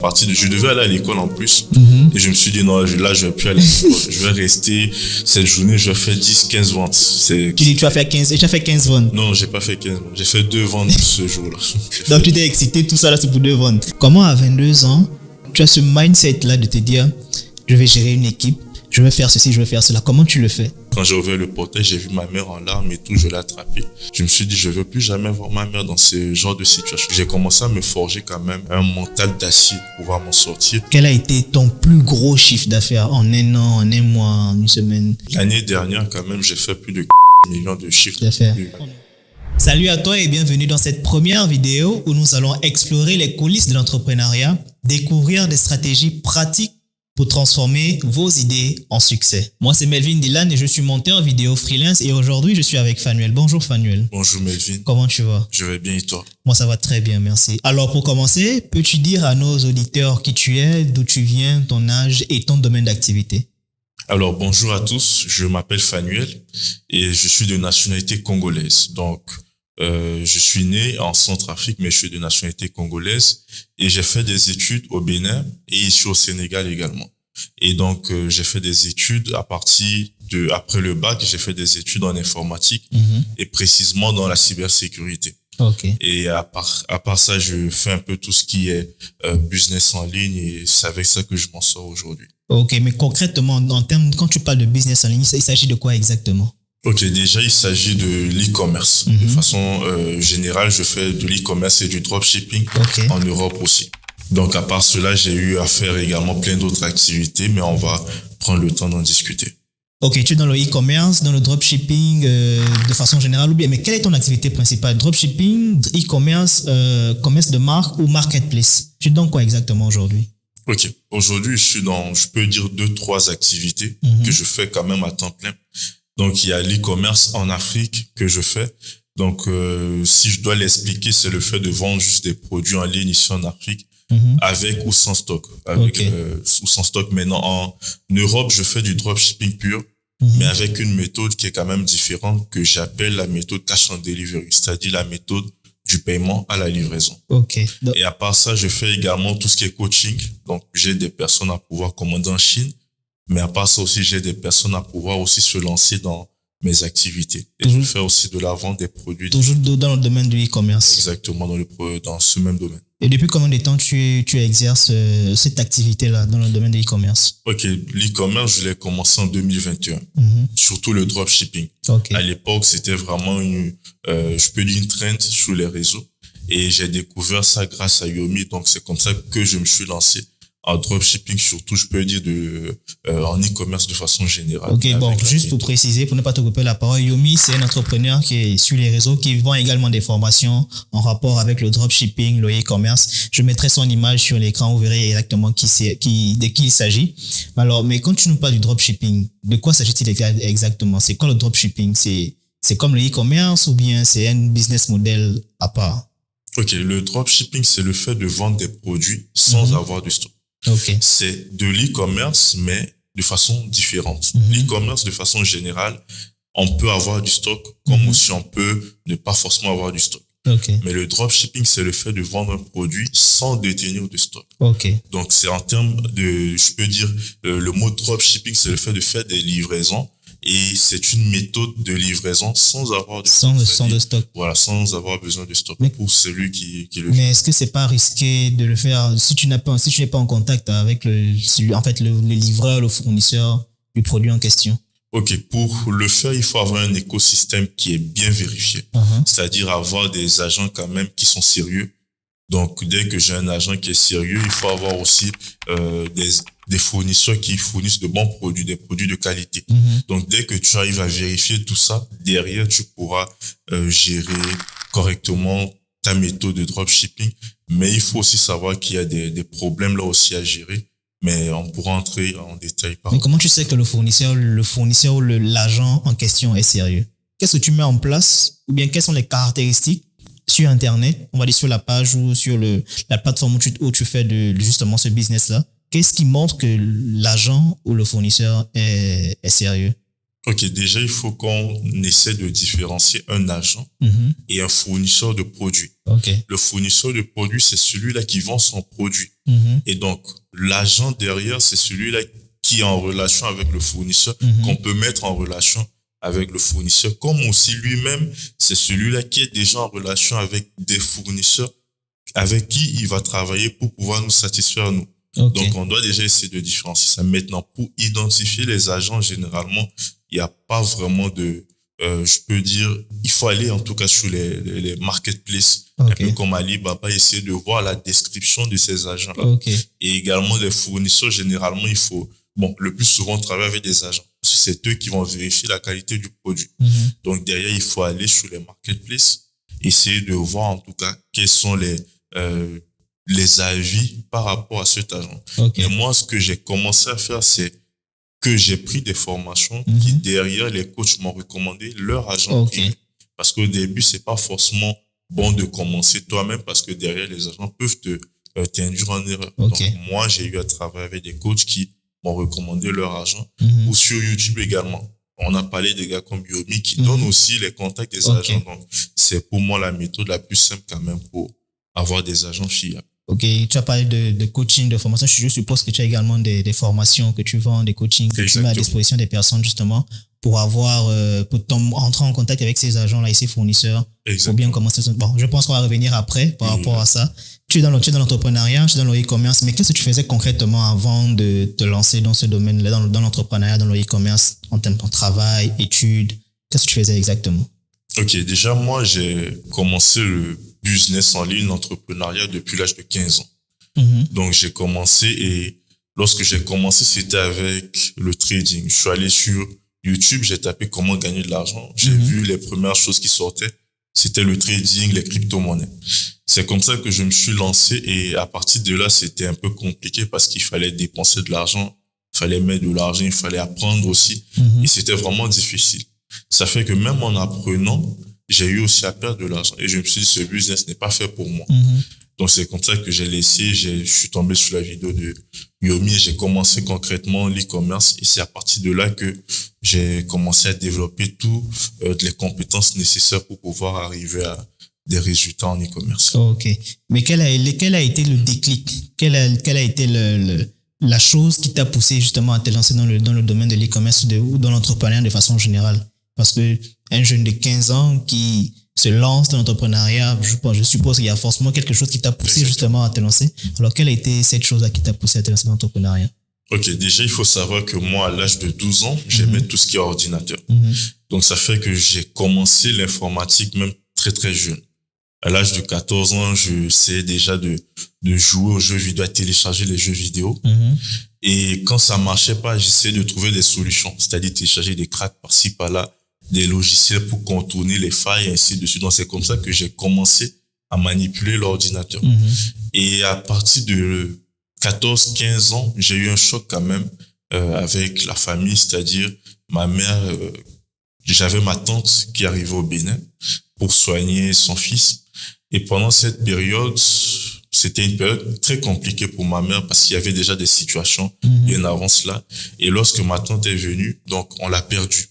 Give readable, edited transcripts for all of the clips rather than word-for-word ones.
Je devais aller à l'école en plus. Et je me suis dit, non, là, je vais plus aller à l'école. Je vais rester cette journée, je vais faire 10, 15 ventes. Tu dis, tu as fait 15 ventes. Non, j'ai pas fait 15 ventes. J'ai fait 2 ventes ce jour-là. Donc, tu t'es excité, tout ça là, c'est pour 2 ventes. Comment, à 22 ans, tu as ce mindset-là de te dire, je vais gérer une équipe, je vais faire ceci, je vais faire cela. Comment tu le fais? Quand j'ai ouvert le portail, j'ai vu ma mère en larmes et tout, je l'ai attrapée. Je me suis dit, je veux plus jamais voir ma mère dans ce genre de situation. J'ai commencé à me forger quand même un mental d'acier pour pouvoir m'en sortir. Quel a été ton plus gros chiffre d'affaires en un an, en un mois, en une semaine? L'année dernière, quand même, j'ai fait plus de millions de chiffres d'affaires. Salut à toi et bienvenue dans cette première vidéo où nous allons explorer les coulisses de l'entrepreneuriat, découvrir des stratégies pratiques pour transformer vos idées en succès. Moi, c'est Melvin Dylan et je suis monteur vidéo freelance et aujourd'hui, je suis avec Fanuel. Bonjour Fanuel. Bonjour Melvin. Comment tu vas? Je vais bien et toi? Moi, ça va très bien, merci. Alors, pour commencer, peux-tu dire à nos auditeurs qui tu es, d'où tu viens, ton âge et ton domaine d'activité? Alors, bonjour à tous. Je m'appelle Fanuel et je suis de nationalité congolaise. Donc, je suis né en Centrafrique, mais je suis de nationalité congolaise et j'ai fait des études au Bénin et ici au Sénégal également. Et donc, j'ai fait des études après le bac, j'ai fait des études en informatique et précisément dans la cybersécurité. Okay. Et à part ça, je fais un peu tout ce qui est business en ligne et c'est avec ça que je m'en sors aujourd'hui. Ok, mais concrètement, en termes, quand tu parles de business en ligne, il s'agit de quoi exactement? Ok, déjà, il s'agit de l'e-commerce. De façon générale, je fais de l'e-commerce et du dropshipping en Europe aussi. Donc, à part cela, j'ai eu à faire également plein d'autres activités, mais on va prendre le temps d'en discuter. Ok, tu es dans le e-commerce, dans le dropshipping de façon générale ou bien, mais quelle est ton activité principale? Dropshipping, e-commerce, commerce de marque ou marketplace? Tu es dans quoi exactement aujourd'hui? Ok, aujourd'hui, je peux dire 2-3 activités que je fais quand même à temps plein. Donc, il y a l'e-commerce en Afrique que je fais. Donc, si je dois l'expliquer, c'est le fait de vendre juste des produits en ligne ici en Afrique, avec ou sans stock. Ou sans stock. Maintenant, en Europe, je fais du dropshipping pur, mais avec une méthode qui est quand même différente que j'appelle la méthode cash on delivery, c'est-à-dire la méthode du paiement à la livraison. Et à part ça, je fais également tout ce qui est coaching. Donc, j'ai des personnes à pouvoir commander en Chine. Mais à part ça aussi, j'ai des personnes à pouvoir aussi se lancer dans mes activités. Et je fais aussi de la vente des produits. Toujours dans le domaine du e-commerce. Exactement, dans ce même domaine. Et depuis combien de temps tu exerces cette activité-là dans le domaine de l'e-commerce? Ok, l'e-commerce, je l'ai commencé en 2021. Surtout le dropshipping. À l'époque, c'était vraiment une trend sur les réseaux. Et j'ai découvert ça grâce à Yomi. Donc, c'est comme ça que je me suis lancé en dropshipping, surtout, je peux dire en e-commerce de façon générale. Ok, bon, juste pour préciser, pour ne pas te couper la parole, Yomi, c'est un entrepreneur qui est sur les réseaux, qui vend également des formations en rapport avec le dropshipping, le e-commerce. Je mettrai son image sur l'écran, vous verrez exactement de qui il s'agit. Alors, mais quand tu nous parles du dropshipping, de quoi s'agit-il exactement? C'est quoi le dropshipping? C'est comme le e-commerce ou bien c'est un business model à part? Ok, le dropshipping, c'est le fait de vendre des produits sans avoir de stock. C'est de l'e-commerce, mais de façon différente. L'e-commerce, de façon générale, on peut avoir du stock, comme aussi on peut ne pas forcément avoir du stock. Mais le dropshipping, c'est le fait de vendre un produit sans détenir de stock. Donc, c'est en termes je peux dire, le mot dropshipping, c'est le fait de faire des livraisons. Et c'est une méthode de livraison sans avoir de stock. Voilà, sans avoir besoin de stock pour celui qui le fait. Mais est-ce que c'est pas risqué de le faire si tu n'es pas en contact avec le livreur, le fournisseur du produit en question? Ok, pour le faire, il faut avoir un écosystème qui est bien vérifié. C'est-à-dire avoir des agents quand même qui sont sérieux. Donc, dès que j'ai un agent qui est sérieux, il faut avoir aussi des fournisseurs qui fournissent de bons produits, des produits de qualité. Donc, dès que tu arrives à vérifier tout ça, derrière, tu pourras gérer correctement ta méthode de dropshipping. Mais il faut aussi savoir qu'il y a des problèmes là aussi à gérer. Mais on pourra entrer en détail par Mais comment tu sais que le fournisseur ou l'agent en question est sérieux? Qu'est-ce que tu mets en place? Ou bien quelles sont les caractéristiques sur Internet, on va dire sur la page ou sur la plateforme où tu fais justement ce business-là? Qu'est-ce qui montre que l'agent ou le fournisseur est sérieux? Ok, déjà, il faut qu'on essaie de différencier un agent et un fournisseur de produits. Ok. Le fournisseur de produits, c'est celui-là qui vend son produit. Mhm. Et donc, l'agent derrière, c'est celui-là qui est en relation avec le fournisseur, qu'on peut mettre en relation avec le fournisseur, comme aussi lui-même, c'est celui-là qui est déjà en relation avec des fournisseurs avec qui il va travailler pour pouvoir nous satisfaire, nous. Okay. Donc, on doit déjà essayer de différencier ça. Maintenant, pour identifier les agents, généralement, il n'y a pas vraiment de, je peux dire, il faut aller en tout cas sur les marketplaces, okay. un peu comme Alibaba, essayer de voir la description de ces agents-là. Okay. Et également, les fournisseurs, généralement, il faut, bon, le plus souvent, on travaille avec des agents. C'est eux qui vont vérifier la qualité du produit. Donc, derrière, il faut aller sur les marketplaces, essayer de voir en tout cas quels sont les avis par rapport à cet agent. Okay. Et moi, ce que j'ai commencé à faire, c'est que j'ai pris des formations qui, derrière, les coachs m'ont recommandé leur agent privé. Parce qu'au début, c'est pas forcément bon de commencer toi-même parce que derrière, les agents peuvent t'induire en erreur. Donc, moi, j'ai eu à travailler avec des coachs qui m'ont recommandé leur agent ou sur YouTube également. On a parlé des gars comme Yomi qui donnent aussi les contacts des agents. Donc, c'est pour moi la méthode la plus simple quand même pour avoir des agents fiables. Ok, tu as parlé de coaching, de formation. Je suppose que tu as également des formations que tu vends, des coachings que tu mets à disposition des personnes justement pour avoir, pour entrer en contact avec ces agents-là et ces fournisseurs. Pour bien commencer. Bon, je pense qu'on va revenir après par rapport à ça. Tu es dans l'entrepreneuriat, tu es dans le e-commerce, mais qu'est-ce que tu faisais concrètement avant de te lancer dans ce domaine-là, dans l'entrepreneuriat, dans le e-commerce, en termes de travail, études? Qu'est-ce que tu faisais exactement? Ok, déjà, moi, j'ai commencé le business en ligne, l'entrepreneuriat depuis l'âge de 15 ans. Donc, j'ai commencé et lorsque j'ai commencé, c'était avec le trading. Je suis allé sur YouTube, j'ai tapé comment gagner de l'argent. J'ai vu les premières choses qui sortaient. C'était le trading, les crypto-monnaies. C'est comme ça que je me suis lancé et à partir de là, c'était un peu compliqué parce qu'il fallait dépenser de l'argent, il fallait mettre de l'argent, il fallait apprendre aussi. Et c'était vraiment difficile. Ça fait que même en apprenant, j'ai eu aussi à perdre de l'argent. Et je me suis dit, ce business n'est pas fait pour moi. Donc, c'est comme ça que j'ai laissé, je suis tombé sur la vidéo de Yomi et j'ai commencé concrètement l'e-commerce. Et c'est à partir de là que j'ai commencé à développer toutes les compétences nécessaires pour pouvoir arriver à des résultats en e-commerce. Ok. Mais quel a été le déclic? Quelle a été la chose qui t'a poussé justement à te lancer dans le domaine de l'e-commerce ou dans l'entrepreneuriat de façon générale? Parce que un jeune de 15 ans qui se lance dans l'entrepreneuriat, je suppose qu'il y a forcément quelque chose qui t'a poussé justement à te lancer. Alors, quelle a été cette chose-là qui t'a poussé à te lancer dans l'entrepreneuriat? Ok, déjà, il faut savoir que moi, à l'âge de 12 ans, j'aimais tout ce qui est ordinateur. Donc, ça fait que j'ai commencé l'informatique même très, très jeune. À l'âge de 14 ans, je sais déjà de jouer aux jeux vidéo, à télécharger les jeux vidéo. Et quand ça marchait pas, j'essayais de trouver des solutions. C'est-à-dire télécharger des cracks par-ci, par-là, des logiciels pour contourner les failles et ainsi de suite. Donc, c'est comme ça que j'ai commencé à manipuler l'ordinateur. Et à partir de 14-15 ans, j'ai eu un choc quand même avec la famille, c'est-à-dire ma mère, j'avais ma tante qui arrivait au Bénin pour soigner son fils. Et pendant cette période, c'était une période très compliquée pour ma mère parce qu'il y avait déjà des situations bien avant cela. Et lorsque ma tante est venue, donc on l'a perdue.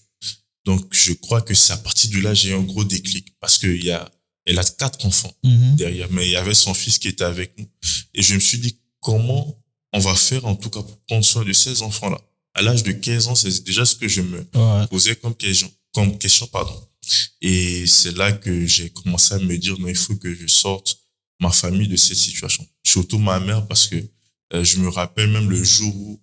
Donc, je crois que c'est à partir de là, j'ai eu un gros déclic parce que elle a 4 enfants derrière, mais il y avait son fils qui était avec nous. Et je me suis dit, comment on va faire en tout cas pour prendre soin de ces enfants-là? À l'âge de 15 ans, c'est déjà ce que je me posais comme question, pardon. Et c'est là que j'ai commencé à me dire, non, il faut que je sorte ma famille de cette situation. Surtout ma mère parce que je me rappelle même le jour où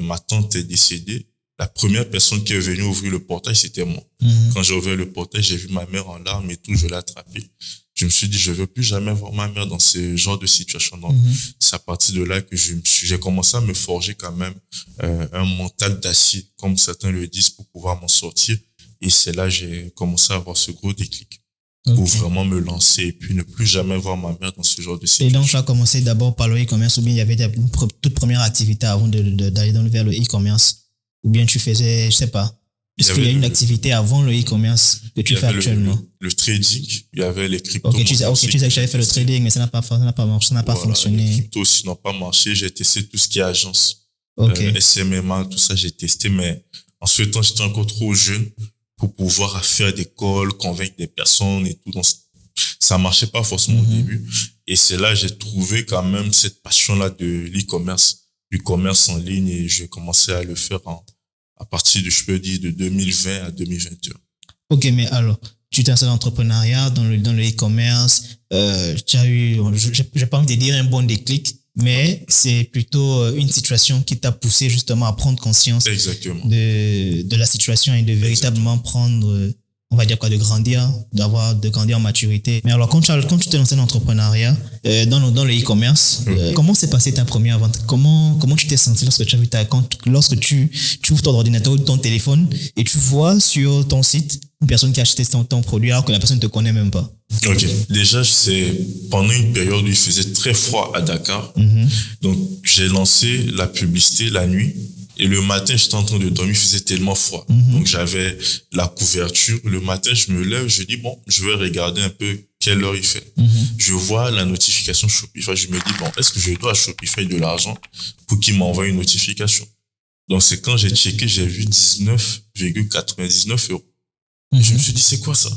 ma tante est décédée, la première personne qui est venue ouvrir le portail, c'était moi. Quand j'ai ouvert le portail, j'ai vu ma mère en larmes et tout, je l'ai attrapée. Je me suis dit, je veux plus jamais voir ma mère dans ce genre de situation. Donc, c'est à partir de là que j'ai commencé à me forger quand même un mental d'acier, comme certains le disent, pour pouvoir m'en sortir. Et c'est là que j'ai commencé à avoir ce gros déclic pour vraiment me lancer et puis ne plus jamais voir ma mère dans ce genre de situation. Et donc, tu as commencé d'abord par le e-commerce ou bien il y avait une toute première activité avant d'aller vers le e-commerce? Ou bien tu faisais, je sais pas, est-ce qu'il y a une activité avant le e-commerce que tu fais actuellement? Le trading, il y avait les cryptos. Ok, tu sais que j'avais fait le trading, mais ça n'a pas fonctionné. Les cryptos aussi n'ont pas marché. J'ai testé tout ce qui est agence. SMMA, tout ça, j'ai testé, mais En ce temps, j'étais encore trop jeune pour pouvoir faire des calls, convaincre des personnes et tout. Donc, ça marchait pas forcément au début. Et c'est là que j'ai trouvé quand même cette passion-là de l'e-commerce, du commerce en ligne, et j'ai commencé à le faire à partir de, je peux dire, de 2020 à 2021. Ok, mais alors, tu t'es lancé dans l'entrepreneuriat, dans le e-commerce, tu as eu, j'ai pas envie de dire un bon déclic, mais c'est plutôt une situation qui t'a poussé justement à prendre conscience Exactement. de la situation et de véritablement prendre, on va dire quoi, de grandir en maturité. Mais alors, quand tu t'es lancé dans l'entrepreneuriat, dans le e-commerce, comment s'est passée ta première vente? Comment tu t'es senti lorsque tu as vu lorsque tu ouvres ton ordinateur ou ton téléphone et tu vois sur ton site une personne qui a acheté ton produit alors que la personne ne te connaît même pas? Ok. Déjà, c'est pendant une période où il faisait très froid à Dakar. Donc, j'ai lancé la publicité la nuit. Et le matin, j'étais en train de dormir, il faisait tellement froid. Donc, j'avais la couverture. Le matin, je me lève, je dis, bon, je vais regarder un peu quelle heure il fait. Je vois la notification Shopify. Je me dis, bon, est-ce que je dois à Shopify de l'argent pour qu'il m'envoie une notification? Donc, c'est quand j'ai checké, j'ai vu 19,99 €. Je me suis dit, c'est quoi ça?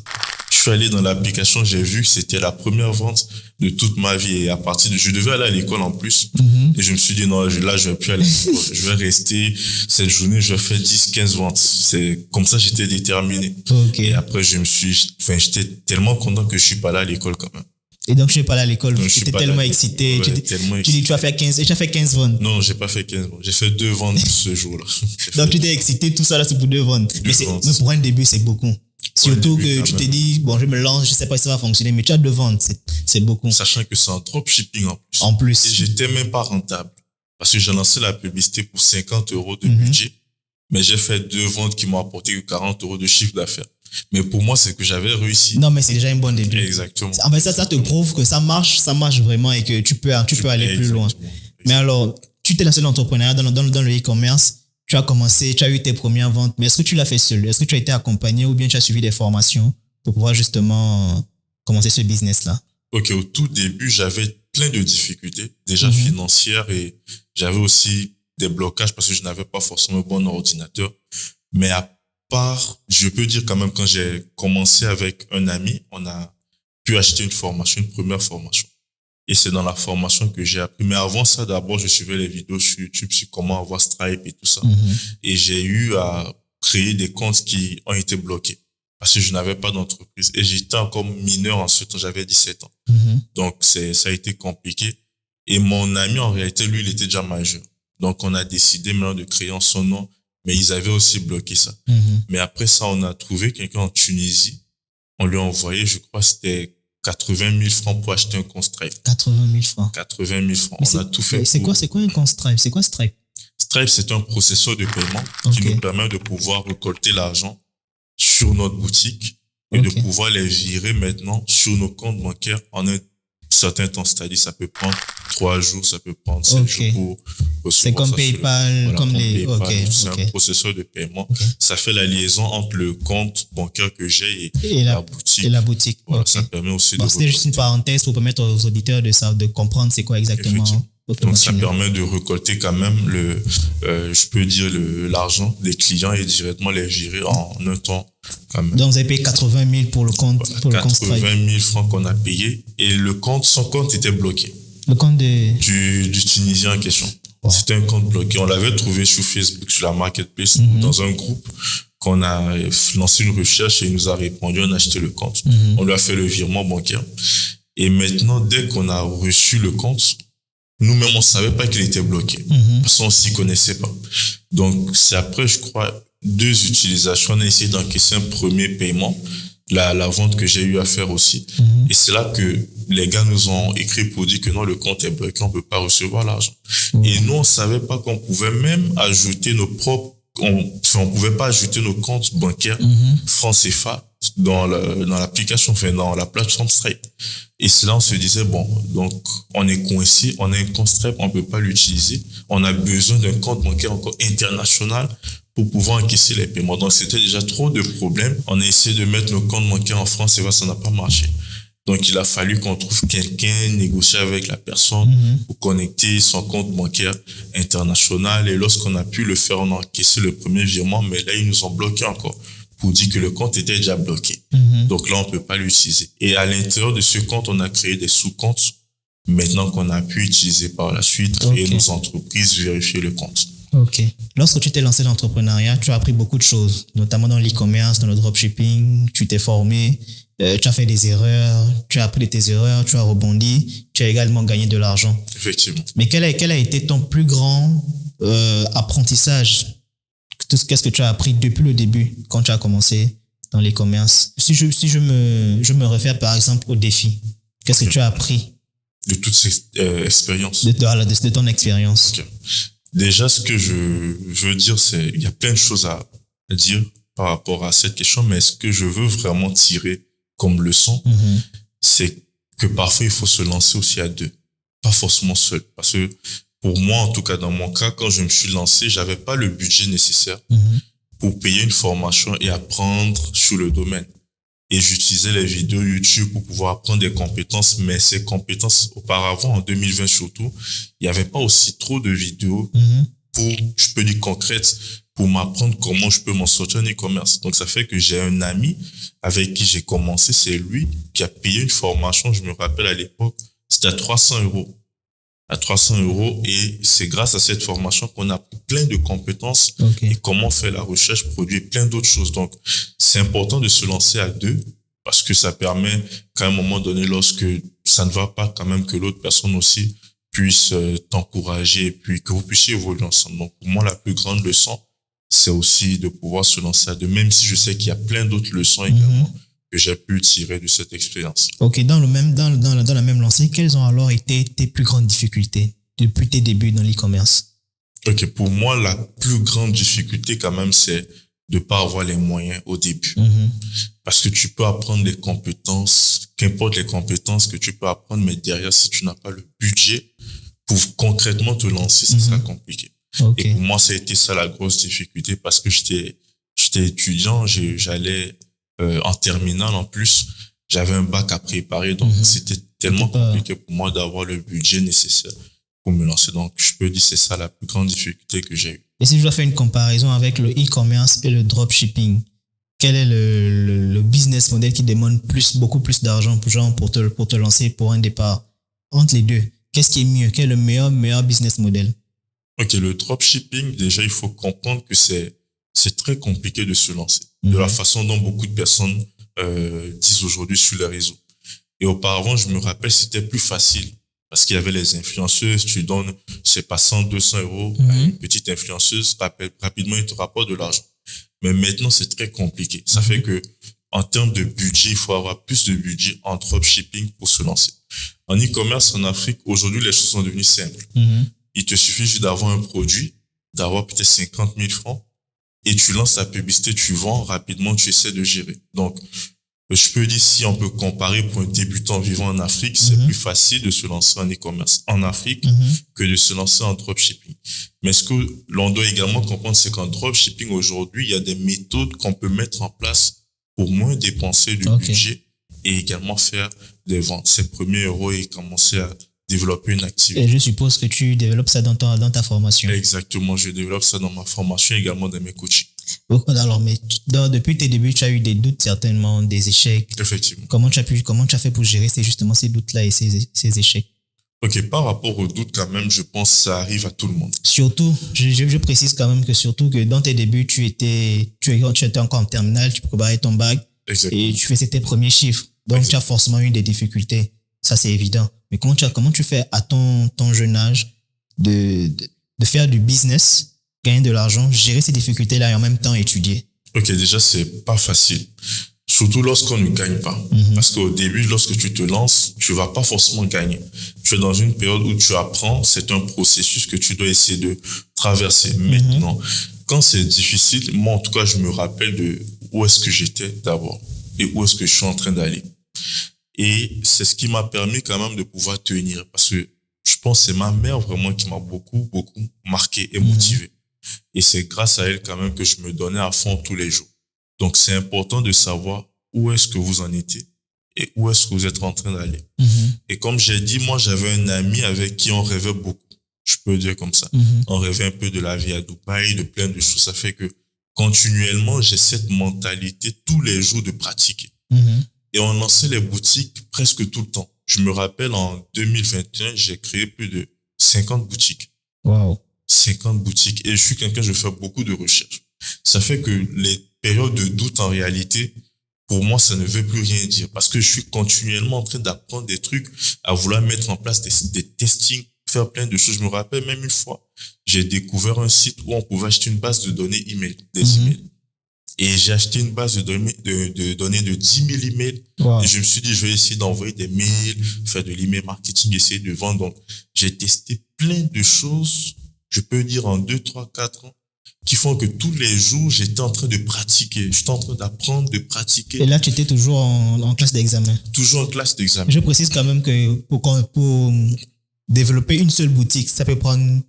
Je suis allé dans l'application, j'ai vu que c'était la première vente de toute ma vie. Et à partir de, je devais aller à l'école en plus. Et je me suis dit, non, là, je vais plus aller à l'école. Je vais rester cette journée, je vais faire 10, 15 ventes. C'est comme ça, j'étais déterminé. Okay. Et après, j'étais tellement content que je suis pas allé à l'école quand même. Et donc, je suis pas allé à l'école. Tu étais tellement excité. Ouais, tu dis, tu as fait 15 ventes. Non, j'ai pas fait 15 ventes. J'ai fait 2 ventes ce jour-là. Donc, tu t'es excité, tout ça là, c'est pour 2 ventes. Mais pour un début, c'est beaucoup. Surtout que tu t'es dit, bon, je me lance, je sais pas si ça va fonctionner, mais tu as 2 ventes, c'est beaucoup. Sachant que c'est un dropshipping en plus. En plus. Et j'étais même pas rentable. Parce que j'ai lancé la publicité pour 50 € de budget, mais j'ai fait 2 ventes qui m'ont apporté que 40 € de chiffre d'affaires. Mais pour moi, c'est que j'avais réussi. Non, mais c'est déjà un bon début. Exactement. En fait, ça te prouve que ça marche vraiment et que tu peux aller plus loin. Mais alors, tu t'es lancé dans l'entrepreneuriat, dans le e-commerce. Tu as commencé, tu as eu tes premières ventes, mais est-ce que tu l'as fait seul? Est-ce que tu as été accompagné ou bien tu as suivi des formations pour pouvoir justement commencer ce business-là? Ok, au tout début, j'avais plein de difficultés, déjà financières, et j'avais aussi des blocages parce que je n'avais pas forcément un bon ordinateur. Mais à part, je peux dire quand même, quand j'ai commencé avec un ami, on a pu acheter une première formation. Et c'est dans la formation que j'ai appris. Mais avant ça, d'abord, je suivais les vidéos sur YouTube sur comment avoir Stripe et tout ça. Et j'ai eu à créer des comptes qui ont été bloqués parce que je n'avais pas d'entreprise. Et j'étais encore mineur en ce temps, j'avais 17 ans. Donc, ça a été compliqué. Et mon ami, en réalité, lui, il était déjà majeur. Donc, on a décidé maintenant de créer en son nom, mais ils avaient aussi bloqué ça. Mais après ça, on a trouvé quelqu'un en Tunisie. On lui a envoyé, je crois, c'était 80 000 francs pour acheter un compte Stripe. 80 000 francs. 80 000 francs. On a tout fait. C'est quoi un compte Stripe? C'est quoi Stripe? Stripe, c'est un processeur de paiement qui nous permet de pouvoir récolter l'argent sur notre boutique et de pouvoir les virer maintenant sur nos comptes bancaires en un certain temps. C'est-à-dire, ça peut prendre 3 jours, ça peut prendre 5 jours pour recevoir. C'est comme PayPal, comme les... C'est un processeur de paiement. Ça fait la liaison entre le compte bancaire que j'ai et la boutique. Et la boutique. Voilà, ça permet aussi de... C'était juste une parenthèse pour permettre aux auditeurs de comprendre c'est quoi exactement. Donc, ça permet de récolter quand même je peux dire l'argent des clients et directement les virer en un temps. Quand même. Donc, vous avez payé 80 000 pour le compte, voilà, 80 000 francs qu'on a payé et son compte était bloqué. Le compte du Tunisien en question. Wow. C'était un compte bloqué. On l'avait trouvé sur Facebook, sur la marketplace, dans un groupe qu'on a lancé une recherche et il nous a répondu, on a acheté le compte. On lui a fait le virement bancaire. Et maintenant, dès qu'on a reçu le compte, nous-mêmes, on savait pas qu'il était bloqué. Parce qu'on s'y connaissait pas. Donc, c'est après, je crois, 2 utilisations. On a essayé d'encaisser un premier paiement. La vente que j'ai eu à faire aussi. Et c'est là que les gars nous ont écrit pour dire que non, le compte est bloqué, on peut pas recevoir l'argent. Et nous, on savait pas qu'on pouvait même ajouter nos propres, on pouvait pas ajouter nos comptes bancaires francs CFA dans l'application, enfin, dans la plateforme Stripe. Et c'est là, on se disait, bon, donc, on est coincé, on a un compte Stripe, on peut pas l'utiliser. On a besoin d'un compte bancaire encore international pour pouvoir encaisser les paiements. Donc, c'était déjà trop de problèmes. On a essayé de mettre nos comptes bancaires en France et ça n'a pas marché. Donc, il a fallu qu'on trouve quelqu'un, négocier avec la personne pour connecter son compte bancaire international. Et lorsqu'on a pu le faire, on a encaissé le premier virement, mais là, ils nous ont bloqué encore pour dire que le compte était déjà bloqué. Donc là, on peut pas l'utiliser. Et à l'intérieur de ce compte, on a créé des sous-comptes maintenant qu'on a pu utiliser par la suite, créer nos entreprises, vérifier le compte. Ok. Lorsque tu t'es lancé dans l'entrepreneuriat, tu as appris beaucoup de choses, notamment dans l'e-commerce, dans le dropshipping, tu t'es formé, tu as fait des erreurs, tu as appris de tes erreurs, tu as rebondi, tu as également gagné de l'argent. Effectivement. Mais quel a été ton plus grand apprentissage? Qu'est-ce que tu as appris depuis le début, quand tu as commencé dans l'e-commerce? Si je me réfère par exemple au défi, qu'est-ce que tu as appris? De toutes ces expériences. De ton expérience. Okay. Déjà, ce que je veux dire, c'est il y a plein de choses à dire par rapport à cette question, mais ce que je veux vraiment tirer comme leçon, c'est que parfois, il faut se lancer aussi à deux, pas forcément seul. Parce que pour moi, en tout cas, dans mon cas, quand je me suis lancé, j'avais pas le budget nécessaire pour payer une formation et apprendre sur le domaine. Et j'utilisais les vidéos YouTube pour pouvoir apprendre des compétences, mais ces compétences, auparavant, en 2020 surtout, il n'y avait pas aussi trop de vidéos je peux dire concrètes, pour m'apprendre comment je peux m'en sortir en e-commerce. Donc, ça fait que j'ai un ami avec qui j'ai commencé, c'est lui qui a payé une formation, je me rappelle à l'époque, c'était à 300 €. À 300 €, et c'est grâce à cette formation qu'on a appris plein de compétences et comment faire la recherche, produire plein d'autres choses. Donc, c'est important de se lancer à deux parce que ça permet qu'à un moment donné, lorsque ça ne va pas, quand même que l'autre personne aussi puisse t'encourager et puis que vous puissiez évoluer ensemble. Donc, pour moi, la plus grande leçon, c'est aussi de pouvoir se lancer à deux, même si je sais qu'il y a plein d'autres leçons également que j'ai pu tirer de cette expérience. Ok, dans la même lancée, quelles ont alors été tes plus grandes difficultés depuis tes débuts dans l'e-commerce? Ok, pour moi, la plus grande difficulté quand même, c'est de pas avoir les moyens au début. Parce que tu peux apprendre des compétences, qu'importe les compétences que tu peux apprendre, mais derrière, si tu n'as pas le budget pour concrètement te lancer, ça sera compliqué. Et pour moi, ça a été ça la grosse difficulté parce que j'étais étudiant, j'allais en terminale en plus, j'avais un bac à préparer, donc c'était tellement compliqué pour moi d'avoir le budget nécessaire pour me lancer. Donc, je peux dire que c'est ça la plus grande difficulté que j'ai eue. Et si je dois faire une comparaison avec le e-commerce et le dropshipping, quel est le business model qui demande beaucoup plus d'argent pour te lancer pour un départ? Entre les deux, qu'est-ce qui est mieux? Quel est le meilleur business model? Ok, le dropshipping, déjà, il faut comprendre que c'est très compliqué de se lancer. De la façon dont beaucoup de personnes disent aujourd'hui sur les réseaux. Et auparavant, je me rappelle, c'était plus facile. Parce qu'il y avait les influenceuses, tu donnes, c'est pas 100, 200 € à une petite influenceuse, rapidement, il te rapporte de l'argent. Mais maintenant, c'est très compliqué. Ça fait que, en termes de budget, il faut avoir plus de budget en dropshipping pour se lancer. En e-commerce, en Afrique, aujourd'hui, les choses sont devenues simples. Il te suffit juste d'avoir un produit, d'avoir peut-être 50 000 francs, et tu lances ta publicité, tu vends rapidement, tu essaies de gérer. Donc, je peux dire, si on peut comparer pour un débutant vivant en Afrique, c'est plus facile de se lancer en e-commerce en Afrique que de se lancer en dropshipping. Mais ce que l'on doit également comprendre, c'est qu'en dropshipping, aujourd'hui, il y a des méthodes qu'on peut mettre en place pour moins dépenser du budget et également faire des ventes. Ses premiers euros et commencer à développer une activité. Et je suppose que tu développes ça dans ta formation. Exactement, je développe ça dans ma formation, également dans mes coachings. Alors, mais depuis tes débuts, tu as eu des doutes, certainement, des échecs. Effectivement. Comment tu as fait pour gérer justement ces doutes-là et ces échecs? Ok, par rapport aux doutes, quand même, je pense que ça arrive à tout le monde. Surtout, je précise quand même que dans tes débuts, tu étais encore en terminale, tu préparais ton bac. Exactement. Et tu faisais tes premiers chiffres. Donc, tu as forcément eu des difficultés. Ça, c'est évident. Mais comment tu fais à ton jeune âge de faire du business, gagner de l'argent, gérer ces difficultés-là et en même temps étudier? Ok, déjà, c'est pas facile. Surtout lorsqu'on ne gagne pas. Parce qu'au début, lorsque tu te lances, tu vas pas forcément gagner. Tu es dans une période où tu apprends, c'est un processus que tu dois essayer de traverser. Maintenant, quand c'est difficile, moi, en tout cas, je me rappelle de où est-ce que j'étais d'abord et où est-ce que je suis en train d'aller. Et c'est ce qui m'a permis quand même de pouvoir tenir. Parce que je pense que c'est ma mère vraiment qui m'a beaucoup, beaucoup marqué et motivé. Et c'est grâce à elle quand même que je me donnais à fond tous les jours. Donc, c'est important de savoir où est-ce que vous en étiez et où est-ce que vous êtes en train d'aller. Et comme j'ai dit, moi, j'avais un ami avec qui on rêvait beaucoup. Je peux dire comme ça. On rêvait un peu de la vie à Dubaï, de plein de choses. Ça fait que continuellement, j'ai cette mentalité tous les jours de pratiquer. Et on lançait les boutiques presque tout le temps. Je me rappelle, en 2021, j'ai créé plus de 50 boutiques. Wow. 50 boutiques. Et je suis quelqu'un, je fais beaucoup de recherches. Ça fait que les périodes de doute, en réalité, pour moi, ça ne veut plus rien dire. Parce que je suis continuellement en train d'apprendre des trucs, à vouloir mettre en place des testings, faire plein de choses. Je me rappelle même une fois, j'ai découvert un site où on pouvait acheter une base de données email, des emails. Et j'ai acheté une base de données de 10 000 emails. Wow. Et je me suis dit, je vais essayer d'envoyer des mails, faire de l'email marketing, essayer de vendre. Donc, j'ai testé plein de choses, je peux dire en 2, 3, 4 ans, qui font que tous les jours, j'étais en train de pratiquer. J'étais en train d'apprendre, de pratiquer. Et là, tu étais toujours en classe d'examen. Toujours en classe d'examen. Je précise quand même que pour développer une seule boutique, ça peut prendre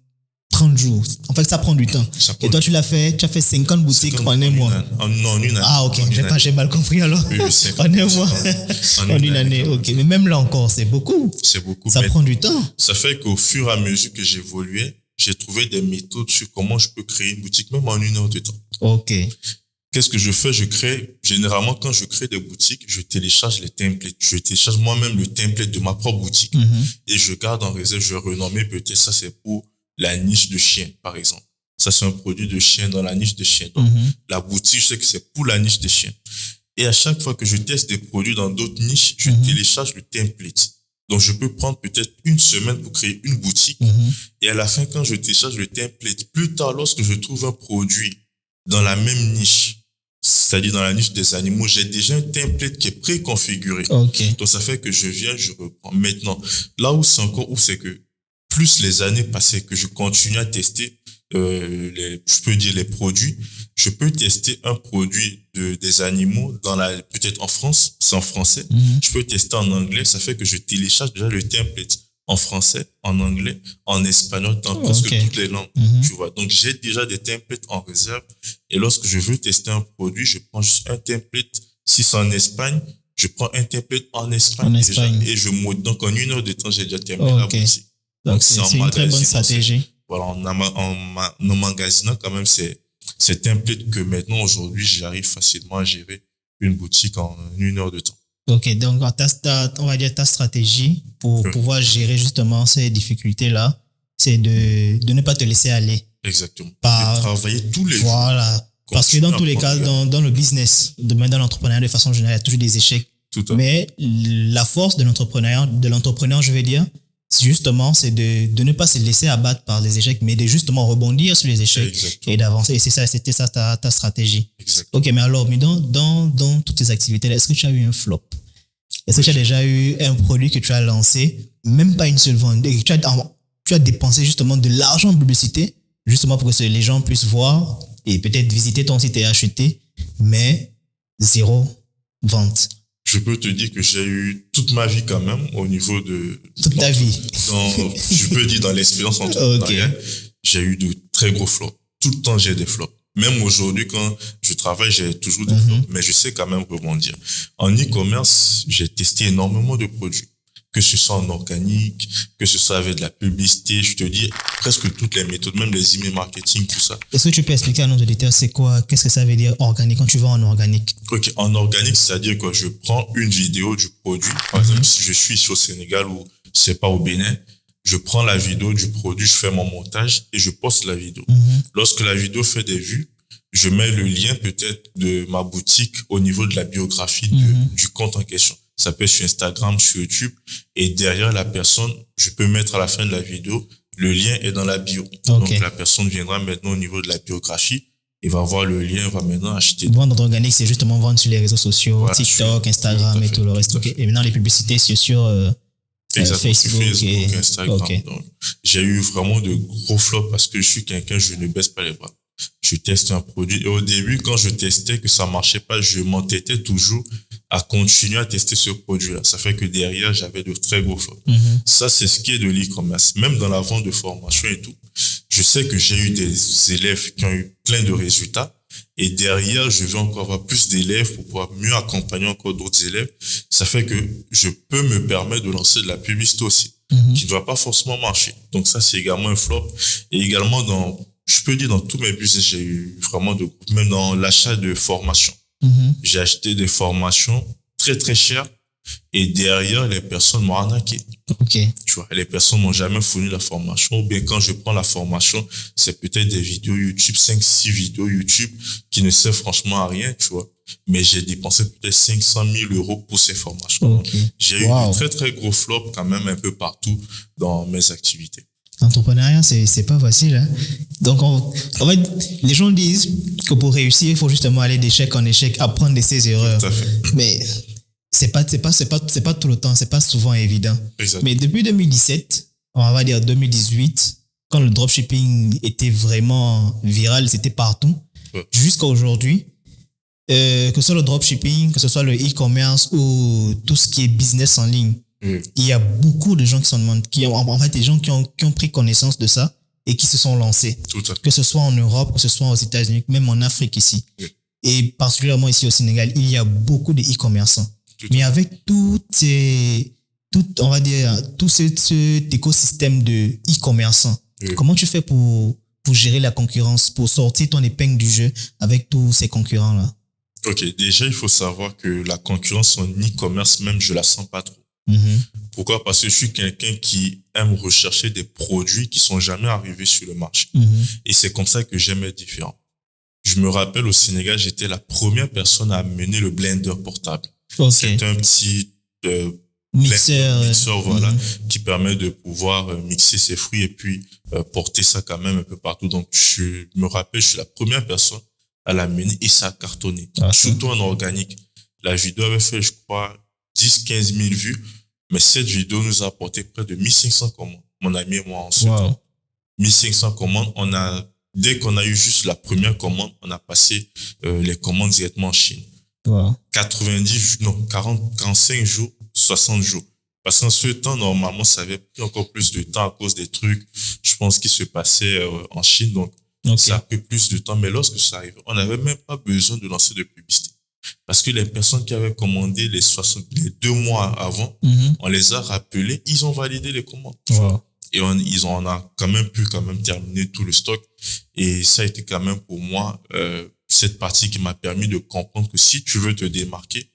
30 jours. En fait, ça prend du temps. Et toi, tu as fait 50 boutiques en un mois. En une année. Ah, ok. J'ai mal compris alors. Oui, en un mois. En une année, ok. Mais même là encore, c'est beaucoup. C'est beaucoup. Ça prend du temps. Ça fait qu'au fur et à mesure que j'évoluais, j'ai trouvé des méthodes sur comment je peux créer une boutique, même en 1 heure de temps. Ok. Qu'est-ce que je fais? Généralement, quand je crée des boutiques, je télécharge les templates. Je télécharge moi-même le template de ma propre boutique. Et je garde en réserve, je vais renommer peut-être ça, c'est pour la niche de chien, par exemple. Ça, c'est un produit de chien dans la niche de chien. Donc, la boutique, je sais que c'est pour la niche des chiens. Et à chaque fois que je teste des produits dans d'autres niches, je télécharge le template. Donc, je peux prendre peut-être une semaine pour créer une boutique. Et à la fin, quand je télécharge le template, plus tard, lorsque je trouve un produit dans la même niche, c'est-à-dire dans la niche des animaux, j'ai déjà un template qui est préconfiguré. Okay. Donc, ça fait que je viens, je reprends. Maintenant, là où c'est que plus les années passaient, que je continue à tester, je peux dire les produits, je peux tester un produit des animaux peut-être en France, c'est en français. Je peux tester en anglais, ça fait que je télécharge déjà le template en français, en anglais, en espagnol, dans presque toutes les langues, tu vois. Donc, j'ai déjà des templates en réserve. Et lorsque je veux tester un produit, je prends juste un template. Si c'est en Espagne, je prends un template en Espagne, déjà, et je mode. Donc, en 1 heure de temps, j'ai déjà terminé la boutique. Donc, c'est une très bonne stratégie. Voilà, en emmagasinant quand même ces templates que maintenant, aujourd'hui, j'arrive facilement à gérer une boutique en 1 heure de temps. Ok, donc on va dire ta stratégie pour pouvoir gérer justement ces difficultés-là, c'est de ne pas te laisser aller. Exactement. De travailler tous les jours. Voilà. Parce que dans tous les cas, dans le business, dans l'entrepreneuriat de façon générale, il y a toujours des échecs. Mais la force de l'entrepreneur, je vais dire, justement, c'est de ne pas se laisser abattre par les échecs, mais de justement rebondir sur les échecs. Exactement. Et d'avancer. Et c'était ça ta stratégie. Exactement. Ok, mais alors, dans toutes tes activités, est-ce que tu as eu un flop? Est-ce que tu as déjà eu un produit que tu as lancé, même pas une seule vente, et tu as dépensé justement de l'argent en publicité, justement pour que les gens puissent voir et peut-être visiter ton site et acheter, mais 0 vente? Je peux te dire que j'ai eu toute ma vie quand même au niveau de... Toute ta vie. Je peux dire dans l'expérience entrepreneuriale, j'ai eu de très gros flops. Tout le temps, j'ai des flops. Même aujourd'hui, quand je travaille, j'ai toujours des flops, mais je sais quand même rebondir. En e-commerce, j'ai testé énormément de produits. Que ce soit en organique, que ce soit avec de la publicité, je te dis presque toutes les méthodes, même les email marketing, tout ça. Est-ce que tu peux expliquer à nos auditeurs c'est quoi, qu'est-ce que ça veut dire organique quand tu vas en organique? Ok, en organique, c'est-à-dire que je prends une vidéo du produit. Par exemple, si je suis ici au Sénégal ou c'est pas au Bénin, je prends la vidéo du produit, je fais mon montage et je poste la vidéo. Lorsque la vidéo fait des vues, je mets le lien peut-être de ma boutique au niveau de la biographie du compte en question. Ça peut être sur Instagram, sur YouTube. Et derrière la personne, je peux mettre à la fin de la vidéo, le lien est dans la bio. Donc, la personne viendra maintenant au niveau de la biographie et va voir le lien, va maintenant acheter. Vendre organique, c'est justement vendre sur les réseaux sociaux, voilà, TikTok, Instagram et tout le reste. Et maintenant, les publicités, c'est sur Facebook et Instagram. Donc, j'ai eu vraiment de gros flops parce que je suis quelqu'un, je ne baisse pas les bras. Je teste un produit. Et au début, quand je testais que ça marchait pas, je m'entêtais toujours à continuer à tester ce produit-là. Ça fait que derrière, j'avais de très gros flops. Ça, c'est ce qui est de l'e-commerce. Même dans la vente de formation et tout, je sais que j'ai eu des élèves qui ont eu plein de résultats, Et derrière, je vais encore avoir plus d'élèves pour pouvoir mieux accompagner encore d'autres élèves. Ça fait que je peux me permettre de lancer de la publicité aussi, qui ne va pas forcément marcher. Donc ça, c'est également un flop. Et également je peux dire dans tous mes business, j'ai eu vraiment même dans l'achat de formations. J'ai acheté des formations très, très chères. Et derrière, les personnes m'ont arnaqué. Ok. Tu vois, les personnes m'ont jamais fourni la formation. Ou bien quand je prends la formation, c'est peut-être des vidéos YouTube, 5-6 vidéos YouTube qui ne servent franchement à rien, tu vois. Mais j'ai dépensé peut-être 500 000 euros pour ces formations. Okay. J'ai eu de très, très gros flops quand même un peu partout dans mes activités. L'entrepreneuriat, c'est pas facile, hein. Donc, en fait, les gens disent que pour réussir, il faut justement aller d'échec en échec, apprendre de ses erreurs. Tout à fait. Mais c'est pas tout le temps, c'est pas souvent évident. Exactement. Mais depuis 2017, on va dire 2018, quand le dropshipping était vraiment viral, c'était partout, jusqu'à aujourd'hui, que ce soit le dropshipping, que ce soit le e-commerce ou tout ce qui est business en ligne, il y a beaucoup de gens qui des gens qui ont pris connaissance de ça et qui se sont lancés. Tout à fait. Que ce soit en Europe, que ce soit aux États-Unis, même en Afrique ici. Et particulièrement ici au Sénégal, il y a beaucoup de e-commerçants. Mais avec tout cet écosystème de e-commerçants, comment tu fais pour gérer la concurrence, pour sortir ton épingle du jeu avec tous ces concurrents-là? Ok, déjà, il faut savoir que la concurrence en e-commerce, même, je la sens pas trop. Pourquoi? Parce que je suis quelqu'un qui aime rechercher des produits qui sont jamais arrivés sur le marché. Et c'est comme ça que j'aime être différent. Je me rappelle au Sénégal, j'étais la première personne à amener le blender portable. Okay. C'est un petit mixeur voilà, qui permet de pouvoir mixer ses fruits et puis porter ça quand même un peu partout. Donc, je me rappelle, je suis la première personne à l'amener et ça a cartonné. Surtout en organique. La vidéo avait fait, je crois, 10-15 000 vues, mais cette vidéo nous a apporté près de 1500 commandes. Mon ami et moi, en ce temps. 1500 commandes. Dès qu'on a eu juste la première commande, on a passé les commandes directement en Chine. 45 jours, 60 jours. Parce qu'en ce temps, normalement, ça avait pris encore plus de temps à cause des trucs, je pense, qui se passaient en Chine. Donc, ça a pris plus de temps. Mais lorsque ça arrive, on n'avait même pas besoin de lancer de publicité. Parce que les personnes qui avaient commandé les 2 mois avant, on les a rappelés, ils ont validé les commandes. Et on a quand même pu terminer tout le stock. Et ça a été quand même pour moi cette partie qui m'a permis de comprendre que si tu veux te démarquer,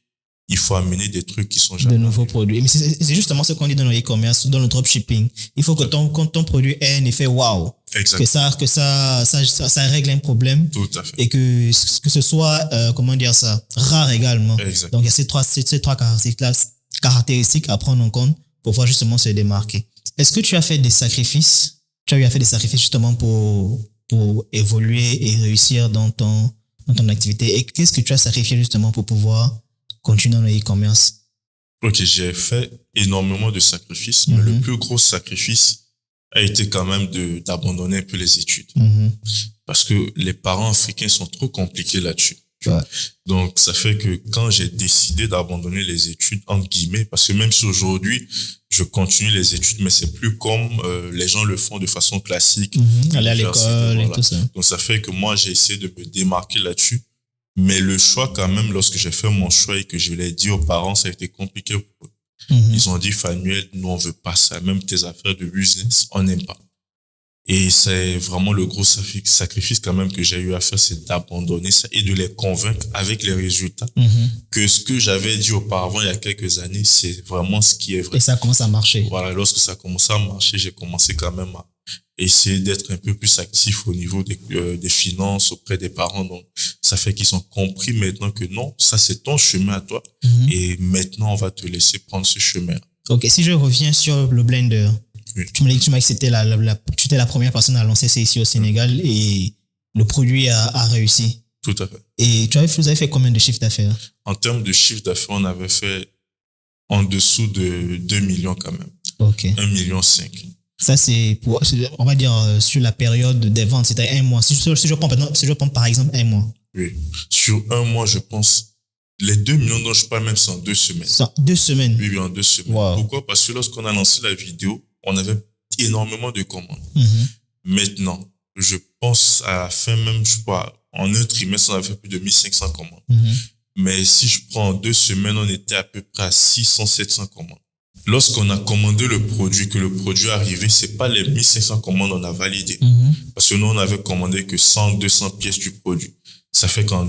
il faut amener des trucs qui sont jamais de nouveaux produits. Mais c'est justement ce qu'on dit dans le e-commerce, dans le dropshipping. Il faut que ton produit ait un effet wow. Exact. Que ça règle un problème. Tout à fait. Et que ce soit, rare également. Exact. Donc, il y a ces trois caractéristiques à prendre en compte pour pouvoir justement se démarquer. Est-ce que tu as fait des sacrifices? Tu as eu à faire des sacrifices justement pour évoluer et réussir dans ton activité? Et qu'est-ce que tu as sacrifié justement pour pouvoir continuer dans le e-commerce? Ok, j'ai fait énormément de sacrifices, mais le plus gros sacrifice a été quand même d'abandonner un peu les études. Parce que les parents africains sont trop compliqués là-dessus. Donc, ça fait que quand j'ai décidé d'abandonner les études, entre guillemets, parce que même si aujourd'hui, je continue les études, mais c'est plus comme les gens le font de façon classique. Aller à l'école et tout ça. Donc, ça fait que moi, j'ai essayé de me démarquer là-dessus. Mais le choix, quand même, lorsque j'ai fait mon choix et que je l'ai dit aux parents, ça a été compliqué pour eux. Ils ont dit, Fanuel, nous, on veut pas ça. Même tes affaires de business, on n'aime pas. Et c'est vraiment le gros sacrifice quand même que j'ai eu à faire, c'est d'abandonner ça et de les convaincre avec les résultats que ce que j'avais dit auparavant il y a quelques années, c'est vraiment ce qui est vrai. Et ça commence à marcher. Voilà, lorsque ça a commencé à marcher, j'ai commencé quand même à essayer d'être un peu plus actif au niveau des finances auprès des parents. Donc, ça fait qu'ils ont compris maintenant que non, ça c'est ton chemin à toi et maintenant on va te laisser prendre ce chemin. Ok, si je reviens sur le blender, tu m'as dit que tu étais la première personne à lancer ça ici au Sénégal et le produit a réussi. Tout à fait. Et vous avez fait combien de chiffre d'affaires? En termes de chiffre d'affaires, on avait fait en dessous de 2 millions quand même. Ok. 1,5 million. Ça, c'est on va dire, sur la période des ventes, c'était 1 mois. Si je prends par exemple 1 mois. Oui. Sur 1 mois, je pense, les 2 millions dont je parle même, c'est en 2 semaines. 2 semaines? Oui, en 2 semaines. Wow. Pourquoi? Parce que lorsqu'on a lancé la vidéo, on avait énormément de commandes. Maintenant, je pense à la fin même, je crois, en un trimestre, on avait fait plus de 1500 commandes. Mhm. Mais si je prends en 2 semaines, on était à peu près à 600, 700 commandes. Lorsqu'on a commandé le produit, que le produit est arrivé, c'est pas les 1500 commandes on a validé. Mhm. Parce que nous, on avait commandé que 100, 200 pièces du produit. Ça fait qu'en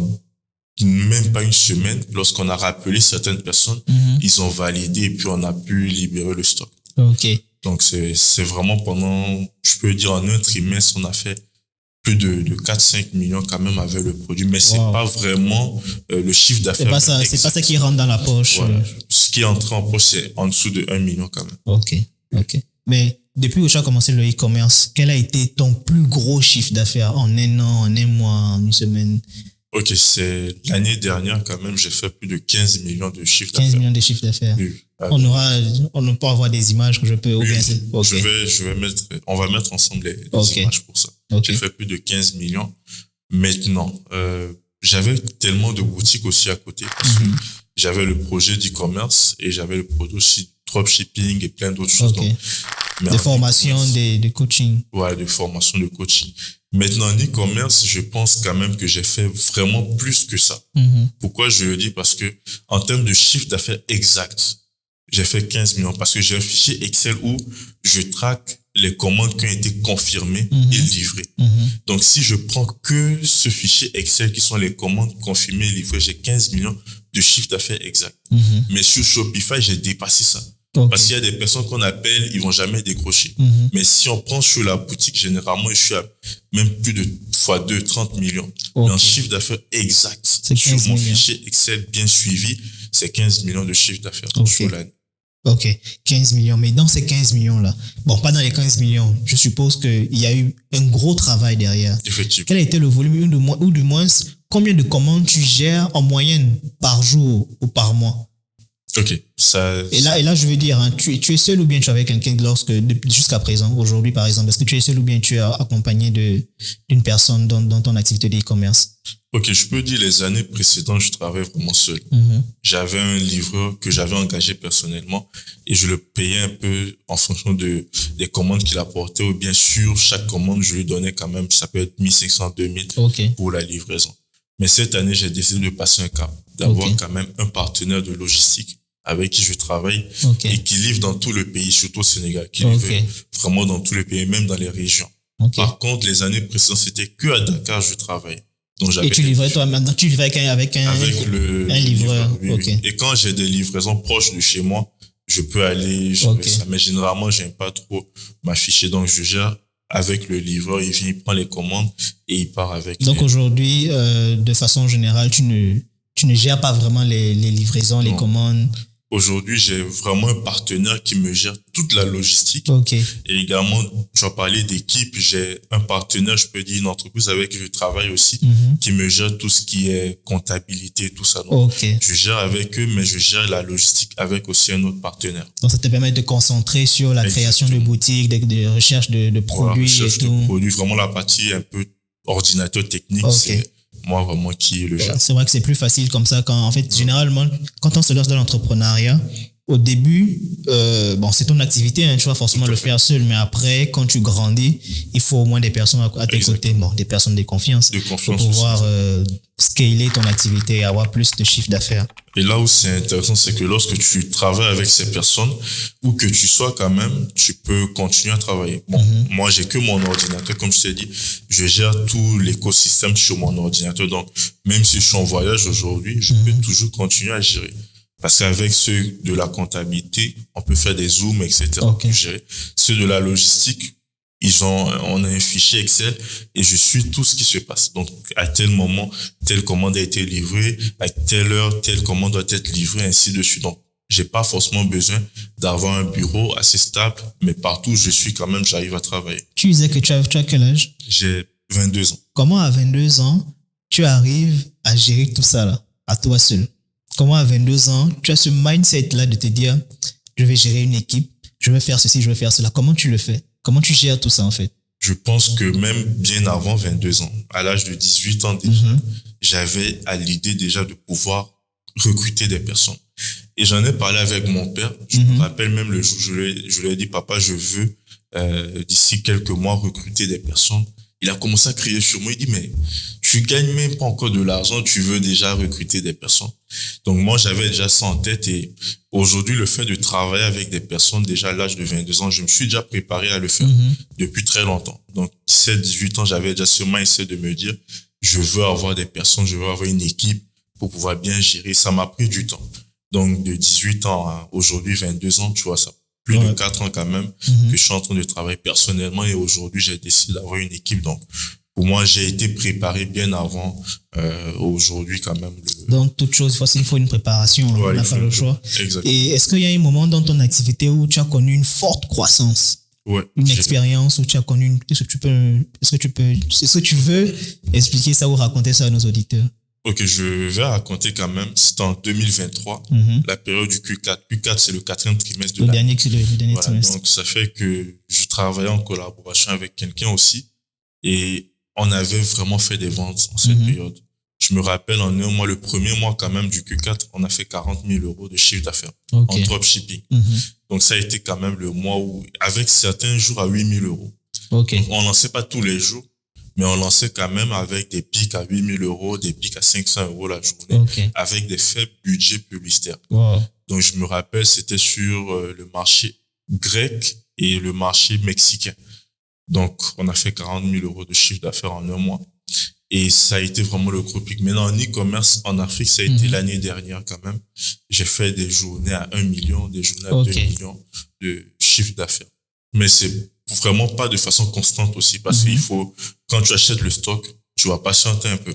même pas une semaine, lorsqu'on a rappelé certaines personnes, Mhm. ils ont validé et puis on a pu libérer le stock. Ok. Donc, c'est vraiment pendant, je peux dire en un trimestre, on a fait plus de 4-5 millions quand même avec le produit. Mais c'est pas vraiment le chiffre d'affaires. C'est pas ça qui rentre dans la poche. Voilà. Ce qui est entré en poche, c'est en dessous de 1 million quand même. Ok. Mais depuis que tu as commencé le e-commerce, quel a été ton plus gros chiffre d'affaires en un an, en un mois, en une semaine? Ok, c'est l'année dernière quand même, j'ai fait plus de 15 millions de chiffre 15 d'affaires. millions de chiffre d'affaires. Oui. On peut avoir des images que je peux, ou Oui, bien okay. On va mettre ensemble les images pour ça. Okay. J'ai fait plus de 15 millions. Maintenant, j'avais tellement de boutiques aussi à côté parce que j'avais le projet d'e-commerce et j'avais le projet aussi de dropshipping et plein d'autres choses. Okay. Des formations, de coaching. Ouais, de formation, de coaching. Maintenant, en e-commerce, je pense quand même que j'ai fait vraiment plus que ça. Pourquoi je le dis? Parce que en termes de chiffre d'affaires exact, j'ai fait 15 millions parce que j'ai un fichier Excel où je traque les commandes qui ont été confirmées et livrées. Donc, si je prends que ce fichier Excel qui sont les commandes confirmées et livrées, j'ai 15 millions de chiffre d'affaires exact. Mais sur Shopify, j'ai dépassé ça. Okay. Parce qu'il y a des personnes qu'on appelle, ils vont jamais décrocher. Mais si on prend sur la boutique, généralement, je suis à même plus de x2, 30 millions. Mais en chiffre d'affaires exact, sur mon fichier Excel bien suivi, c'est 15 millions de chiffre d'affaires sur l'année. Ok, 15 millions. Mais dans ces 15 millions-là, bon, pas dans les 15 millions, je suppose qu'il y a eu un gros travail derrière. Effectivement. Quel a été le volume, ou du moins, combien de commandes tu gères en moyenne par jour ou par mois? Ok, Et là, je veux dire, hein, tu es seul ou bien tu es avec quelqu'un jusqu'à présent, aujourd'hui par exemple, est-ce que tu es seul ou bien tu es accompagné d'une personne dans ton activité d'e-commerce? Ok, je peux dire les années précédentes, je travaillais vraiment seul. J'avais un livreur que j'avais engagé personnellement et je le payais un peu en fonction des commandes qu'il apportait ou bien sûr, chaque commande, je lui donnais quand même, ça peut être 1500, 2000 pour la livraison. Mais cette année, j'ai décidé de passer un cap, d'avoir quand même un partenaire de logistique avec qui je travaille et qui livre dans tout le pays, surtout au Sénégal, qui livre vraiment dans tout le pays, même dans les régions. Par contre, les années précédentes, c'était que à Dakar je travaillais. Donc, et tu livrais toi maintenant, tu livrais avec un livreur. Oui. Et quand j'ai des livraisons proches de chez moi, je peux aller gérer ça. Mais généralement, j'aime pas trop m'afficher. Donc, je gère avec le livreur, il vient, il prend les commandes et il part avec. Donc aujourd'hui, de façon générale, tu ne gères pas vraiment les livraisons, les commandes. Aujourd'hui, j'ai vraiment un partenaire qui me gère toute la logistique. Et également, tu as parlé d'équipe, j'ai un partenaire, je peux dire une entreprise avec qui je travaille aussi, qui me gère tout ce qui est comptabilité, tout ça. Donc, je gère avec eux, mais je gère la logistique avec aussi un autre partenaire. Donc, ça te permet de te concentrer sur la création de boutiques, de recherche de produits. Recherche de produits, vraiment la partie un peu ordinateur technique, c'est moi vraiment qui le gère. C'est vrai que c'est plus facile comme ça généralement, quand on se lance dans l'entrepreneuriat, au début, c'est ton activité, hein, tu vas forcément le faire seul, mais après, quand tu grandis, il faut au moins des personnes à tes côtés, des personnes de confiance pour pouvoir scaler ton activité et avoir plus de chiffre d'affaires. Et là où c'est intéressant, c'est que lorsque tu travailles avec ces personnes, où que tu sois quand même, tu peux continuer à travailler. Moi, j'ai que mon ordinateur, comme je t'ai dit, je gère tout l'écosystème sur mon ordinateur. Donc, même si je suis en voyage aujourd'hui, je peux toujours continuer à gérer. Parce qu'avec ceux de la comptabilité, on peut faire des zooms, etc. Gérer. Ceux de la logistique, on a un fichier Excel et je suis tout ce qui se passe. Donc, à tel moment, telle commande a été livrée, à telle heure, telle commande doit être livrée, ainsi de suite. Donc, j'ai pas forcément besoin d'avoir un bureau assez stable, mais partout où je suis quand même, j'arrive à travailler. Tu disais que tu as quel âge? J'ai 22 ans. Comment à 22 ans, tu arrives à gérer tout ça là, à toi seul? Comment à 22 ans, tu as ce mindset-là de te dire, je vais gérer une équipe, je vais faire ceci, je vais faire cela. Comment tu le fais? Comment tu gères tout ça en fait? Je pense que même bien avant 22 ans, à l'âge de 18 ans déjà, j'avais à l'idée déjà de pouvoir recruter des personnes. Et j'en ai parlé avec mon père. Je me rappelle même le jour où je lui ai dit, papa, je veux d'ici quelques mois recruter des personnes. Il a commencé à crier sur moi. Il dit, mais tu gagnes même pas encore de l'argent, tu veux déjà recruter des personnes. Donc moi, j'avais déjà ça en tête et aujourd'hui, le fait de travailler avec des personnes déjà à l'âge de 22 ans, je me suis déjà préparé à le faire depuis très longtemps. Donc 17, 18 ans, j'avais déjà ce mindset de me dire, je veux avoir des personnes, je veux avoir une équipe pour pouvoir bien gérer. Ça m'a pris du temps. Donc de 18 ans à aujourd'hui 22 ans, tu vois ça. Plus de 4 ans quand même que je suis en train de travailler personnellement et aujourd'hui, j'ai décidé d'avoir une équipe. Donc, pour moi, j'ai été préparé bien avant aujourd'hui quand même. Donc, toute chose, il faut une préparation, on n'a pas le choix. Exactement. Et est-ce qu'il y a un moment dans ton activité où tu as connu une forte croissance? Une expérience où tu as connu est-ce que tu veux expliquer ça ou raconter ça à nos auditeurs? Ok, je vais raconter quand même. C'était en 2023, la période du Q4. Q4, c'est le 4e trimestre de l'année. Le dernier trimestre. Donc, ça fait que je travaillais en collaboration avec quelqu'un aussi. Et on avait vraiment fait des ventes en cette période. Je me rappelle, en un mois, le premier mois quand même du Q4, on a fait 40 000 € de chiffre d'affaires en dropshipping. Donc, ça a été quand même le mois où, avec certains jours à 8 000 €. Donc, on lançait pas tous les jours, mais on lançait quand même avec des pics à 8 000 €, des pics à 500 € la journée, avec des faibles budgets publicitaires. Donc, je me rappelle, c'était sur le marché grec et le marché mexicain. Donc, on a fait 40 000 € de chiffre d'affaires en un mois. Et ça a été vraiment le gros pic. Maintenant, en e-commerce, en Afrique, ça a été l'année dernière quand même. J'ai fait des journées à 1 million, des journées à 2 millions de chiffre d'affaires. Mais c'est vraiment pas de façon constante aussi parce qu'il faut, quand tu achètes le stock, tu vas patienter un peu.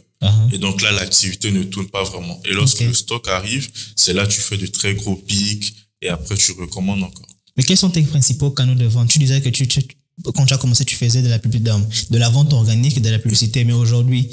Et donc là, l'activité ne tourne pas vraiment. Et lorsque le stock arrive, c'est là que tu fais de très gros pics et après tu recommandes encore. Mais quels sont tes principaux canaux de vente? Tu disais que quand tu as commencé, tu faisais de la vente organique et de la publicité, mais aujourd'hui,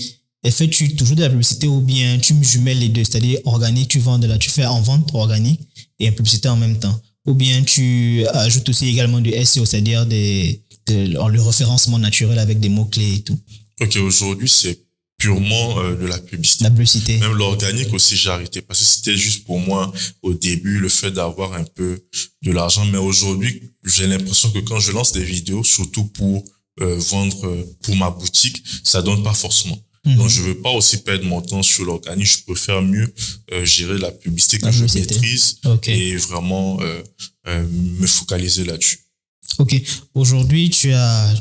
fais-tu toujours de la publicité ou bien tu jumelles les deux, c'est-à-dire organique, tu fais en vente organique et en publicité en même temps, ou bien tu ajoutes aussi également du SEO, c'est-à-dire le référencement naturel avec des mots-clés et tout. Ok, aujourd'hui, c'est purement de la publicité. La publicité. Même l'organique aussi, j'ai arrêté parce que c'était juste pour moi au début le fait d'avoir un peu de l'argent. Mais aujourd'hui, j'ai l'impression que quand je lance des vidéos, surtout pour vendre pour ma boutique, ça donne pas forcément. Donc, je veux pas aussi perdre mon temps sur l'organique. Je préfère mieux gérer la publicité que je maîtrise et vraiment me focaliser là-dessus. Ok. Aujourd'hui, tu as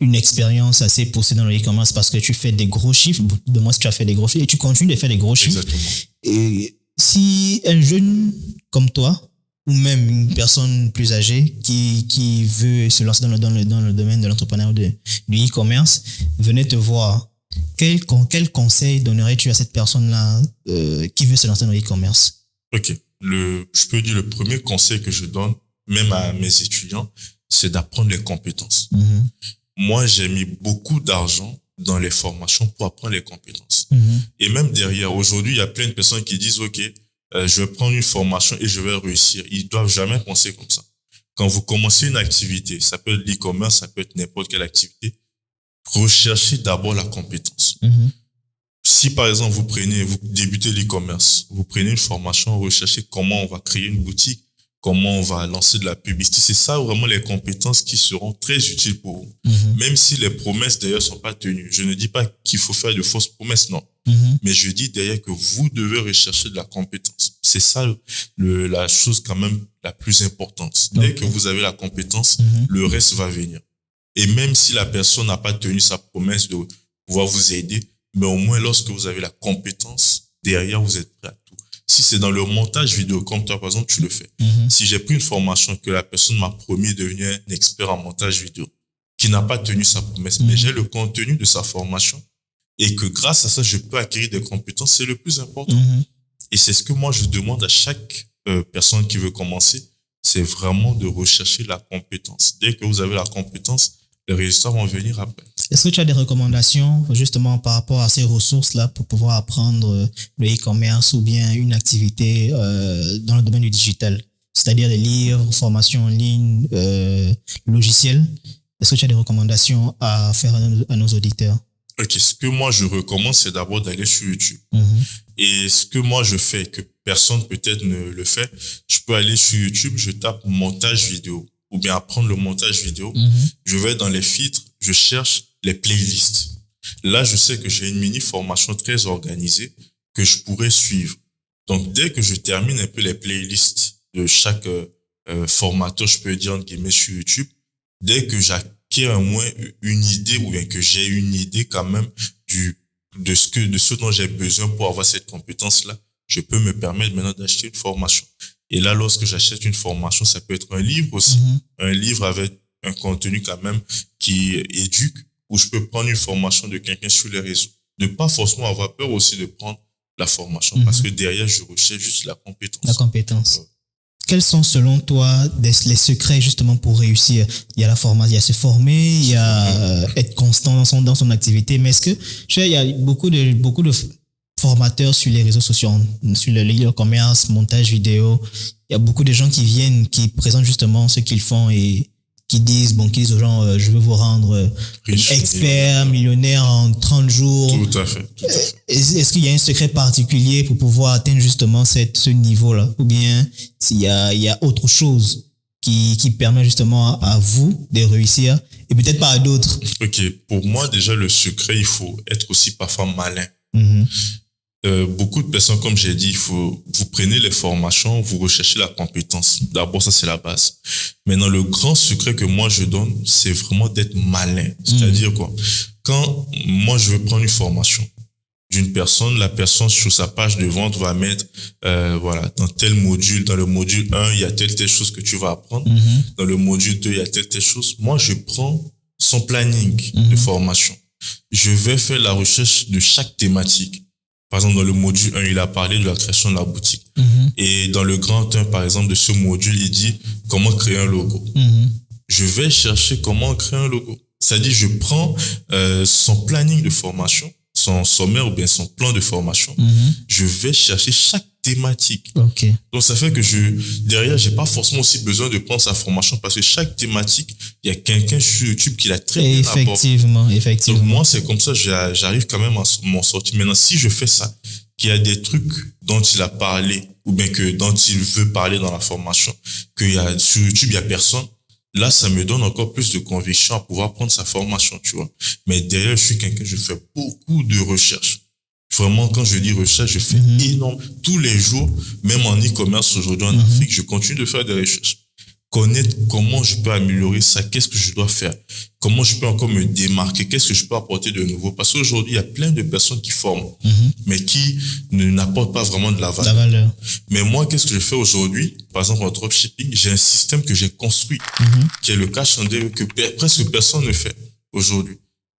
une expérience assez poussée dans le e-commerce parce que tu fais des gros chiffres. De moi, si tu as fait des gros chiffres et tu continues de faire des gros chiffres. Exactement. Et si un jeune comme toi ou même une personne plus âgée qui veut se lancer dans le domaine de l'entrepreneuriat du e-commerce venait te voir, quel conseil donnerais-tu à cette personne-là qui veut se lancer dans le e-commerce? Ok. Je peux dire le premier conseil que je donne, même à mes étudiants, c'est d'apprendre les compétences. Moi, j'ai mis beaucoup d'argent dans les formations pour apprendre les compétences. Et même derrière, aujourd'hui, il y a plein de personnes qui disent, OK, je vais prendre une formation et je vais réussir. Ils doivent jamais penser comme ça. Quand vous commencez une activité, ça peut être l'e-commerce, ça peut être n'importe quelle activité, recherchez d'abord la compétence. Si par exemple, vous débutez l'e-commerce, vous prenez une formation, recherchez comment on va créer une boutique, comment on va lancer de la publicité. C'est ça vraiment les compétences qui seront très utiles pour vous. Même si les promesses d'ailleurs sont pas tenues. Je ne dis pas qu'il faut faire de fausses promesses, non. Mais je dis d'ailleurs que vous devez rechercher de la compétence. C'est ça la chose quand même la plus importante. Dès que vous avez la compétence, le reste va venir. Et même si la personne n'a pas tenu sa promesse de pouvoir vous aider, mais au moins lorsque vous avez la compétence, derrière vous êtes prêt à tout. Si c'est dans le montage vidéo, comme toi, par exemple, tu le fais. Si j'ai pris une formation que la personne m'a promis de devenir un expert en montage vidéo, qui n'a pas tenu sa promesse, mais j'ai le contenu de sa formation et que grâce à ça, je peux acquérir des compétences, c'est le plus important. Et c'est ce que moi, je demande à chaque personne qui veut commencer, c'est vraiment de rechercher la compétence. Dès que vous avez la compétence, les résultats vont venir après. Est-ce que tu as des recommandations justement par rapport à ces ressources-là pour pouvoir apprendre le e-commerce ou bien une activité dans le domaine du digital? C'est-à-dire des livres, formations en ligne, logiciels. Est-ce que tu as des recommandations à faire à nos auditeurs? Ok, ce que moi je recommande, c'est d'abord d'aller sur YouTube. Et ce que moi je fais, que personne peut-être ne le fait, je peux aller sur YouTube, je tape montage vidéo. ou bien apprendre le montage vidéo, je vais dans les filtres, je cherche les playlists. Là, je sais que j'ai une mini formation très organisée que je pourrais suivre. Donc, dès que je termine un peu les playlists de chaque formateur, je peux dire entre guillemets sur YouTube, dès que j'acquiers au moins une idée ou bien que j'ai une idée quand même de ce dont j'ai besoin pour avoir cette compétence-là, je peux me permettre maintenant d'acheter une formation. Et là, lorsque j'achète une formation, ça peut être un livre aussi. Un livre avec un contenu quand même qui éduque, où je peux prendre une formation de quelqu'un sur les réseaux. Ne pas forcément avoir peur aussi de prendre la formation, parce que derrière, je recherche juste la compétence. La compétence. Quels sont, selon toi, les secrets justement pour réussir? Il y a la formation, il y a se former, il y a être constant dans son activité. Mais est-ce que, il y a beaucoup de formateurs sur les réseaux sociaux, sur le commerce, montage vidéo. Il y a beaucoup de gens qui viennent, qui présentent justement ce qu'ils font et qui disent aux gens, je veux vous rendre riche, expert, millionnaire en 30 jours. Tout à fait. Est-ce qu'il y a un secret particulier pour pouvoir atteindre justement ce niveau-là? Ou bien s'il y a autre chose qui permet justement à vous de réussir et peut-être pas à d'autres? Ok. Pour moi, déjà, le secret, il faut être aussi parfois malin. Beaucoup de personnes, comme j'ai dit, vous prenez les formations, vous recherchez la compétence. D'abord, ça, c'est la base. Maintenant, le grand secret que moi, je donne, c'est vraiment d'être malin. C'est-à-dire quoi? Quand moi, je veux prendre une formation d'une personne, la personne, sur sa page de vente, va mettre, voilà, dans tel module, dans le module 1, il y a telle chose que tu vas apprendre. Dans le module 2, il y a telle chose. Moi, je prends son planning de formation. Je vais faire la recherche de chaque thématique. Par exemple, dans le module 1, il a parlé de la création de la boutique. Et dans le grand 1, par exemple, de ce module, il dit comment créer un logo. Je vais chercher comment créer un logo. C'est-à-dire, je prends son planning de formation, son sommaire ou bien son plan de formation. Je vais chercher chaque thématique. Okay. Donc, ça fait que derrière, j'ai pas forcément aussi besoin de prendre sa formation parce que chaque thématique, il y a quelqu'un sur YouTube qui l'a très bien abordé. Effectivement. Donc, moi, c'est comme ça, j'arrive quand même à m'en sortir. Maintenant, si je fais ça, qu'il y a des trucs dont il a parlé ou bien dont il veut parler dans la formation, sur YouTube, il y a personne, là, ça me donne encore plus de conviction à pouvoir prendre sa formation, tu vois. Mais derrière, je suis quelqu'un, je fais beaucoup de recherches. Vraiment, quand je dis recherche, je fais énorme. Tous les jours, même en e-commerce aujourd'hui en Afrique, je continue de faire des recherches. Connaître comment je peux améliorer ça, qu'est-ce que je dois faire, comment je peux encore me démarquer, qu'est-ce que je peux apporter de nouveau. Parce qu'aujourd'hui, il y a plein de personnes qui forment, mais qui n'apportent pas vraiment de la valeur. Mais moi, qu'est-ce que je fais aujourd'hui? Par exemple, en dropshipping, j'ai un système que j'ai construit, qui est le cash and delivery, que presque personne ne fait aujourd'hui.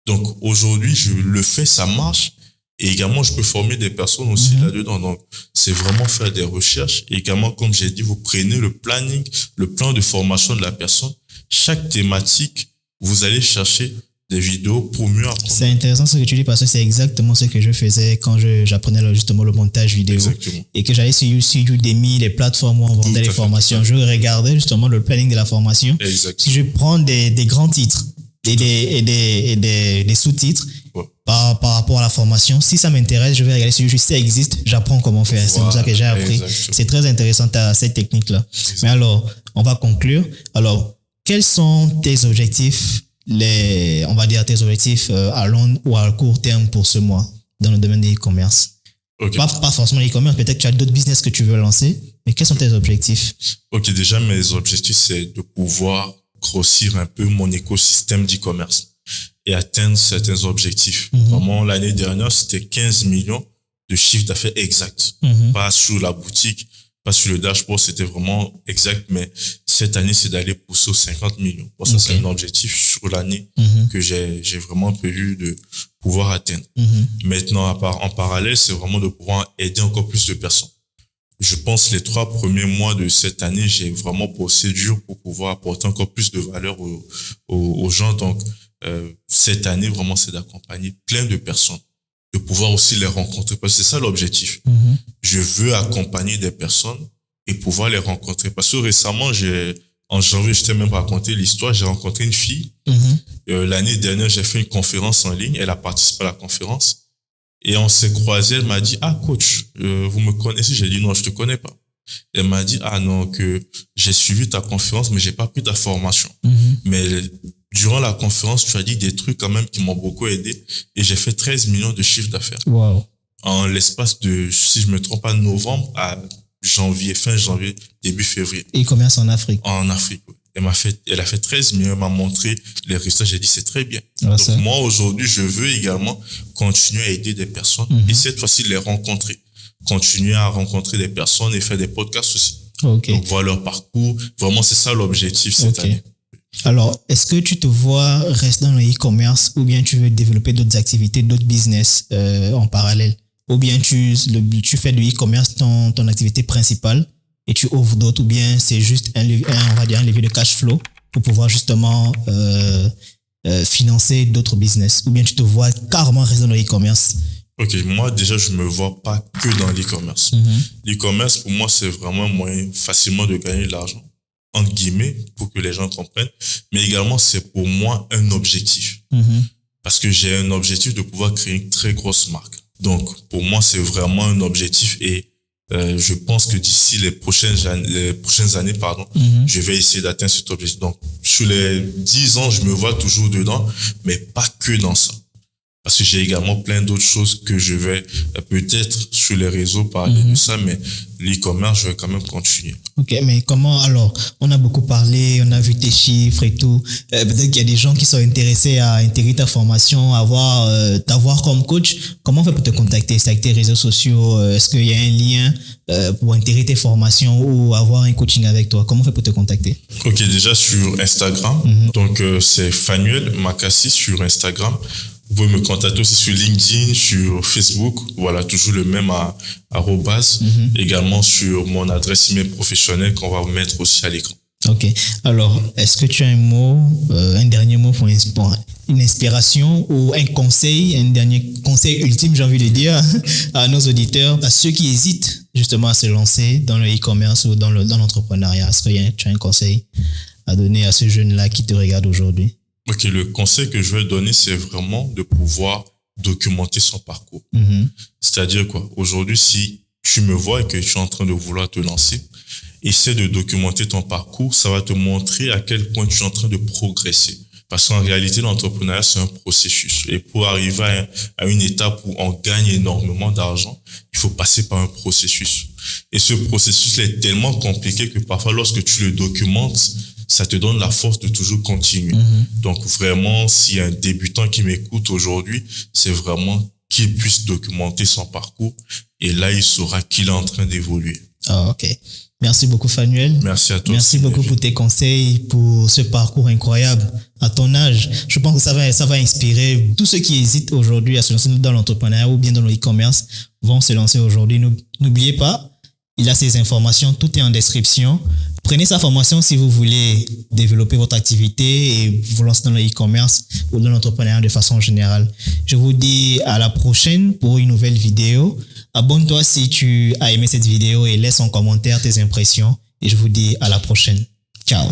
Donc, aujourd'hui, je le fais, ça marche. Et également, je peux former des personnes aussi là-dedans. Donc, c'est vraiment faire des recherches. Et également, comme j'ai dit, vous prenez le planning, le plan de formation de la personne. Chaque thématique, vous allez chercher des vidéos pour mieux apprendre. C'est intéressant ce que tu dis parce que c'est exactement ce que je faisais quand j'apprenais justement le montage vidéo. Exactement. Et que j'allais sur Udemy, les plateformes où on vendait les formations. Je regardais justement le planning de la formation. Exactement. Si je prends des grands titres et des sous-titres, par rapport à la formation, si ça m'intéresse, je vais regarder si ça existe, j'apprends comment faire. C'est comme ça que j'ai appris. Exactement. C'est très intéressant cette technique-là. Exactement. Mais alors, on va conclure. Alors, quels sont tes objectifs, on va dire tes objectifs à long ou à court terme pour ce mois dans le domaine de l'e-commerce? Okay. Pas forcément l'e-commerce, peut-être que tu as d'autres business que tu veux lancer, mais quels sont tes objectifs? Ok, déjà, mes objectifs, c'est de pouvoir grossir un peu mon écosystème d'e-commerce et atteindre certains objectifs. Vraiment, l'année dernière, c'était 15 millions de chiffre d'affaires exact. Pas sur la boutique, pas sur le dashboard, c'était vraiment exact, mais cette année, c'est d'aller pousser aux 50 millions. Pour ça, c'est un objectif sur l'année que j'ai vraiment prévu de pouvoir atteindre. Maintenant, en parallèle, c'est vraiment de pouvoir aider encore plus de personnes. Je pense les 3 premiers mois de cette année, j'ai vraiment bossé dur pour pouvoir apporter encore plus de valeur aux gens. Donc, cette année, vraiment, c'est d'accompagner plein de personnes, de pouvoir aussi les rencontrer, parce que c'est ça l'objectif. Je veux accompagner des personnes et pouvoir les rencontrer. Parce que récemment, en janvier, je t'ai même raconté l'histoire, j'ai rencontré une fille. L'année dernière, j'ai fait une conférence en ligne, elle a participé à la conférence. Et on s'est croisés, elle m'a dit, ah coach, vous me connaissez? J'ai dit non, je te connais pas. Elle m'a dit, ah non, que j'ai suivi ta conférence, mais j'ai pas pris ta formation. Mais durant la conférence, tu as dit des trucs quand même qui m'ont beaucoup aidé et j'ai fait 13 millions de chiffre d'affaires. Wow. En l'espace de, si je me trompe pas, novembre à fin janvier, début février. E-commerce en Afrique. En Afrique. Elle a fait 13 millions, elle m'a montré les résultats. J'ai dit, c'est très bien. Ah, donc, moi, aujourd'hui, je veux également continuer à aider des personnes et cette fois-ci, les rencontrer. Continuer à rencontrer des personnes et faire des podcasts aussi. Okay. Donc, voir leur parcours. Vraiment, c'est ça l'objectif cette année. Alors, est-ce que tu te vois rester dans le e-commerce ou bien tu veux développer d'autres activités, d'autres business en parallèle? Ou bien tu fais du e-commerce ton activité principale et tu ouvres d'autres, ou bien c'est juste un levier de cash flow pour pouvoir justement financer d'autres business, ou bien tu te vois carrément rester dans le e-commerce? Ok, moi déjà je me vois pas que dans l'e-commerce. L'e-commerce pour moi c'est vraiment un moyen facilement de gagner de l'argent, entre guillemets, pour que les gens comprennent, mais également c'est pour moi un objectif. Parce que j'ai un objectif de pouvoir créer une très grosse marque. Donc pour moi c'est vraiment un objectif et je pense que d'ici les prochaines années, je vais essayer d'atteindre cet objectif. Donc, sur les 10 ans, je me vois toujours dedans, mais pas que dans ça. Parce que j'ai également plein d'autres choses que je vais peut-être sur les réseaux parler de ça, mais l'e-commerce, je vais quand même continuer. Ok, mais comment alors? On a beaucoup parlé, on a vu tes chiffres et tout. Peut-être qu'il y a des gens qui sont intéressés à intégrer ta formation, t'avoir comme coach. Comment on fait pour te contacter? C'est avec tes réseaux sociaux? Est-ce qu'il y a un lien pour intégrer tes formations ou avoir un coaching avec toi? Comment on fait pour te contacter? Ok, déjà sur Instagram. Donc, c'est Fanuel Makassi sur Instagram. Vous pouvez me contacter aussi sur LinkedIn, sur Facebook. Voilà, toujours le même arrobase. Également sur mon adresse email professionnelle qu'on va vous mettre aussi à l'écran. Ok. Alors, est-ce que tu as un dernier mot pour une inspiration ou un dernier conseil ultime, j'ai envie de dire, à nos auditeurs, à ceux qui hésitent justement à se lancer dans le e-commerce ou dans l'entrepreneuriat? Est-ce que tu as un conseil à donner à ce jeune-là qui te regarde aujourd'hui? Ok, le conseil que je vais donner, c'est vraiment de pouvoir documenter son parcours. C'est-à-dire quoi? Aujourd'hui, si tu me vois et que tu es en train de vouloir te lancer, essaie de documenter ton parcours. Ça va te montrer à quel point tu es en train de progresser. Parce qu'en réalité, l'entrepreneuriat, c'est un processus. Et pour arriver à une étape où on gagne énormément d'argent, il faut passer par un processus. Et ce processus est tellement compliqué que parfois, lorsque tu le documentes, ça te donne la force de toujours continuer. Donc vraiment, s'il y a un débutant qui m'écoute aujourd'hui, c'est vraiment qu'il puisse documenter son parcours et là, il saura qu'il est en train d'évoluer. Ah, ok. Merci beaucoup, Fanuel. Merci à toi. Merci beaucoup pour tes conseils, pour ce parcours incroyable. À ton âge, je pense que ça va inspirer tous ceux qui hésitent aujourd'hui à se lancer dans l'entrepreneuriat ou bien dans le e-commerce vont se lancer aujourd'hui. N'oubliez pas, il a ces informations, tout est en description. Prenez sa formation si vous voulez développer votre activité et vous lancer dans le e-commerce ou dans l'entrepreneuriat de façon générale. Je vous dis à la prochaine pour une nouvelle vidéo. Abonne-toi si tu as aimé cette vidéo et laisse en commentaire tes impressions. Et je vous dis à la prochaine. Ciao.